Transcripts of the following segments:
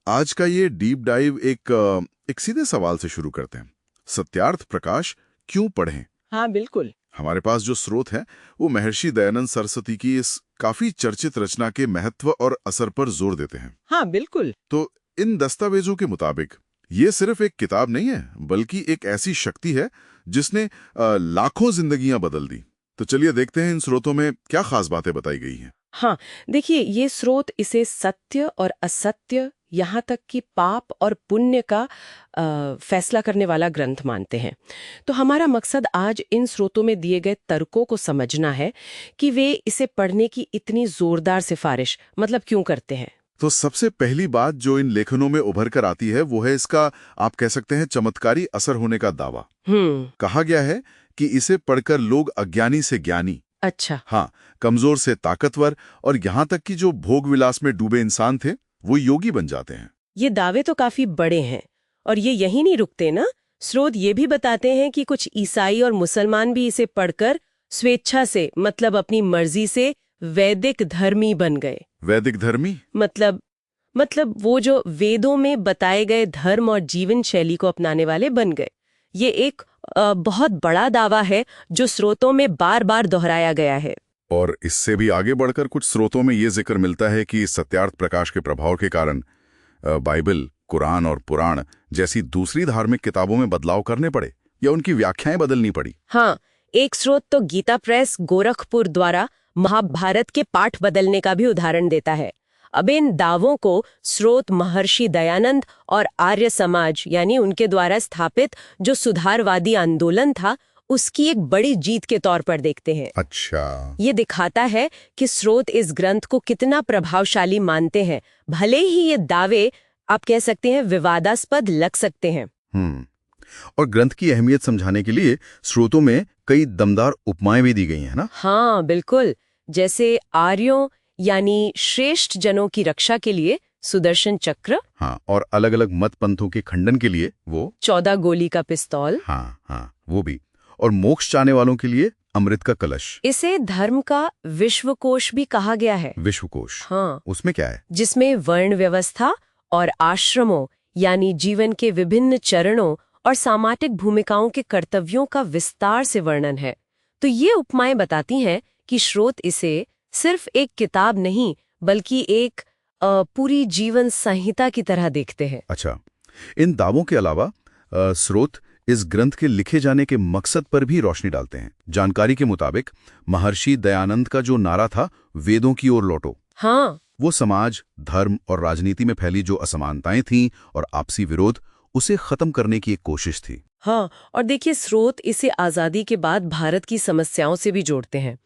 आज का ये डीप डाइव एक सीधे सवाल से शुरू करते हैं। सत्यार्थ प्रकाश क्यों पढ़ें? हाँ बिल्कुल। हमारे पास जो स्रोत है वो महर्षि दयानंद सरस्वती की इस काफी चर्चित रचना के महत्व और असर पर जोर देते हैं। हाँ बिल्कुल। तो इन दस्तावेजों के मुताबिक ये सिर्फ एक किताब नहीं है, बल्कि एक ऐसी शक्ति है जिसने लाखों जिंदगियां बदल दी। तो चलिए देखते हैं इन स्रोतों में क्या खास बातें बताई गई हैं। हाँ देखिए, ये स्रोत इसे सत्य और असत्य, यहाँ तक कि पाप और पुण्य का फैसला करने वाला ग्रंथ मानते हैं। तो हमारा मकसद आज इन स्रोतों में दिए गए तर्कों को समझना है कि वे इसे पढ़ने की इतनी जोरदार सिफारिश मतलब क्यों करते हैं। तो सबसे पहली बात जो इन लेखनों में उभर कर आती है वो है इसका, आप कह सकते हैं, चमत्कारी असर होने का दावा। कहा गया है कि इसे पढ़कर लोग अज्ञानी से ज्ञानी, अच्छा। हाँ, कमजोर से ताकतवर और यहाँ तक कि जो भोग विलास में डूबे इंसान थे वो योगी बन जाते हैं। ये दावे तो काफी बड़े हैं और ये यही नहीं रुकते ना। स्रोत ये भी बताते हैं कि कुछ ईसाई और मुसलमान भी इसे पढ़कर स्वेच्छा से मतलब अपनी मर्जी से वैदिक धर्मी बन गए। वैदिक धर्मी मतलब वो जो वेदों में बताए गए धर्म और जीवन शैली को अपनाने वाले बन गए। ये एक बहुत बड़ा दावा है जो स्रोतों में बार बार दोहराया गया है। और इससे भी आगे बढ़कर कुछ स्रोतों में ये जिक्र मिलता है कि सत्यार्थ प्रकाश के प्रभाव के कारण बाइबल, कुरान और पुराण जैसी दूसरी धार्मिक किताबों में बदलाव करने पड़े या उनकी व्याख्याएं बदलनी पड़ी। हाँ, एक स्रोत तो गीता प्रेस गोरखपुर द्वारा महाभारत के पाठ बदलने का भी उदाहरण देता है। अब इन दावों को स्रोत महर्षि दयानंद और आर्य समाज यानी उनके द्वारा स्थापित जो सुधारवादी आंदोलन था उसकी एक बड़ी जीत के तौर पर देखते हैं। अच्छा, ये दिखाता है कि स्रोत इस ग्रंथ को कितना प्रभावशाली मानते हैं, भले ही ये दावे आप कह सकते हैं विवादास्पद लग सकते हैं। और ग्रंथ की अहमियत समझाने के लिए स्रोतों में कई दमदार उपमाएं भी दी गई हैं ना? हाँ बिल्कुल। जैसे आर्यों यानी श्रेष्ठ जनों की रक्षा के लिए सुदर्शन चक्र, हाँ, और अलग अलग मत पंथों के खंडन के लिए वो 14 गोली का पिस्तौल, हाँ, वो भी, और मोक्ष चाहने वालों के लिए अमृत का कलश। इसे धर्म का विश्वकोश भी कहा गया है। विश्वकोश, हाँ, उसमें क्या है? जिसमें वर्ण व्यवस्था और आश्रमों यानी जीवन के विभिन्न चरणों और सामाजिक भूमिकाओं के कर्तव्यों का विस्तार से वर्णन है। तो ये उपमाएं बताती हैं कि स्रोत इसे सिर्फ एक किताब नहीं बल्कि एक पूरी जीवन संहिता की तरह देखते हैं। अच्छा, इन दावों के अलावा स्रोत इस ग्रंथ के लिखे जाने के मकसद पर भी रोशनी डालते हैं। जानकारी के मुताबिक महर्षि दयानंद का जो नारा था, वेदों की ओर लौटो, हाँ, वो समाज, धर्म और राजनीति में फैली जो असमानताएं थीं और आपसी विरोध, उसे खत्म करने की एक कोशिश थी। हाँ, और देखिए स्रोत इसे आजादी के बाद भारत की समस्याओं से भी जोड़ते हैं।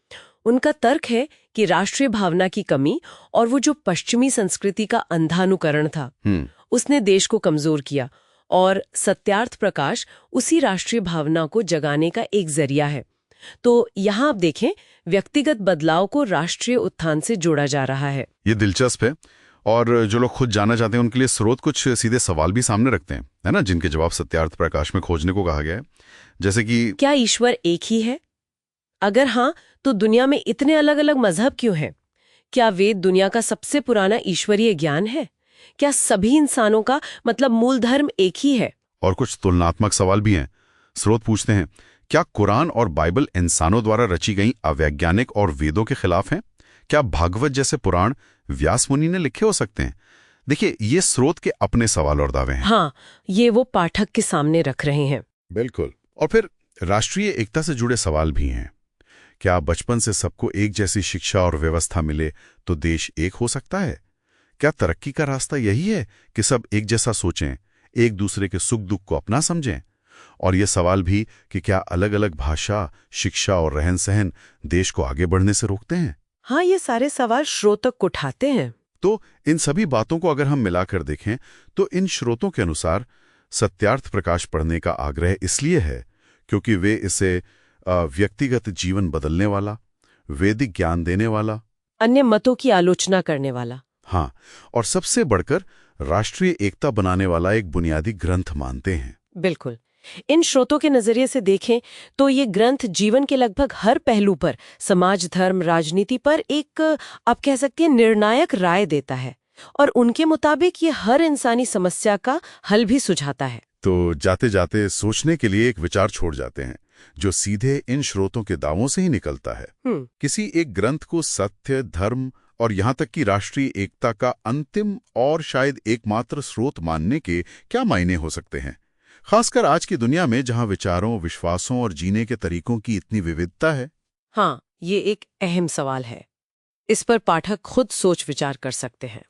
उनका तर्क है कि राष्ट्रीय भावना की कमी और वो जो पश्चिमी संस्कृति का अंधानुकरण था उसने देश को कमजोर किया, और सत्यार्थ प्रकाश उसी राष्ट्रीय भावना को जगाने का एक जरिया है। तो यहाँ आप देखें, व्यक्तिगत बदलाव को राष्ट्रीय उत्थान से जोड़ा जा रहा है। ये दिलचस्प है, और जो लोग खुद जानना चाहते हैं उनके लिए स्रोत कुछ सीधे सवाल भी सामने रखते हैं, है ना, जिनके जवाब सत्यार्थ प्रकाश में खोजने को कहा गया है। जैसे कि क्या ईश्वर एक ही है? अगर हाँ, तो दुनिया में इतने अलग अलग मजहब क्यों हैं? क्या वेद दुनिया का सबसे पुराना ईश्वरीय ज्ञान है? क्या सभी इंसानों का मतलब मूल धर्म एक ही है? और कुछ तुलनात्मक सवाल भी हैं। स्रोत पूछते हैं, क्या कुरान और बाइबल इंसानों द्वारा रची गई अवैज्ञानिक और वेदों के खिलाफ हैं? क्या भागवत जैसे पुराण व्यास मुनि ने लिखे हो सकते हैं? देखिए, ये स्रोत के अपने सवाल और दावे हैं। हाँ, ये वो पाठक के सामने रख रहे हैं। बिल्कुल। और फिर राष्ट्रीय एकता से जुड़े सवाल भी हैं। क्या बचपन से सबको एक जैसी शिक्षा और व्यवस्था मिले तो देश एक हो सकता है? क्या तरक्की का रास्ता यही है कि सब एक जैसा सोचें, एक दूसरे के सुख दुख को अपना समझें? और ये सवाल भी कि क्या अलग अलग भाषा, शिक्षा और रहन सहन देश को आगे बढ़ने से रोकते हैं? हाँ, ये सारे सवाल श्रोतक उठाते हैं। तो इन सभी बातों को अगर हम मिलाकर देखें तो इन स्रोतों के अनुसार सत्यार्थ प्रकाश पढ़ने का आग्रह इसलिए है क्योंकि वे इसे व्यक्तिगत जीवन बदलने वाला, वैदिक ज्ञान देने वाला, अन्य मतों की आलोचना करने वाला, हाँ, और सबसे बढ़कर राष्ट्रीय एकता बनाने वाला एक बुनियादी ग्रंथ मानते हैं। बिल्कुल। इन स्रोतों के नजरिए से देखें तो ये ग्रंथ जीवन के लगभग हर पहलू पर, समाज, धर्म, राजनीति पर एक आप कह सकते हैं निर्णायक राय देता है। और उनके मुताबिक ये हर इंसानी समस्या का हल भी सुझाता है। तो जाते जाते सोचने के लिए एक विचार छोड़ जाते हैं जो सीधे इन स्रोतों के दावों से ही निकलता है। किसी एक ग्रंथ को सत्य, धर्म और यहाँ तक कि राष्ट्रीय एकता का अंतिम और शायद एकमात्र स्रोत मानने के क्या मायने हो सकते हैं, खासकर आज की दुनिया में जहाँ विचारों, विश्वासों और जीने के तरीकों की इतनी विविधता है। हाँ, ये एक अहम सवाल है। इस पर पाठक खुद सोच विचार कर सकते हैं।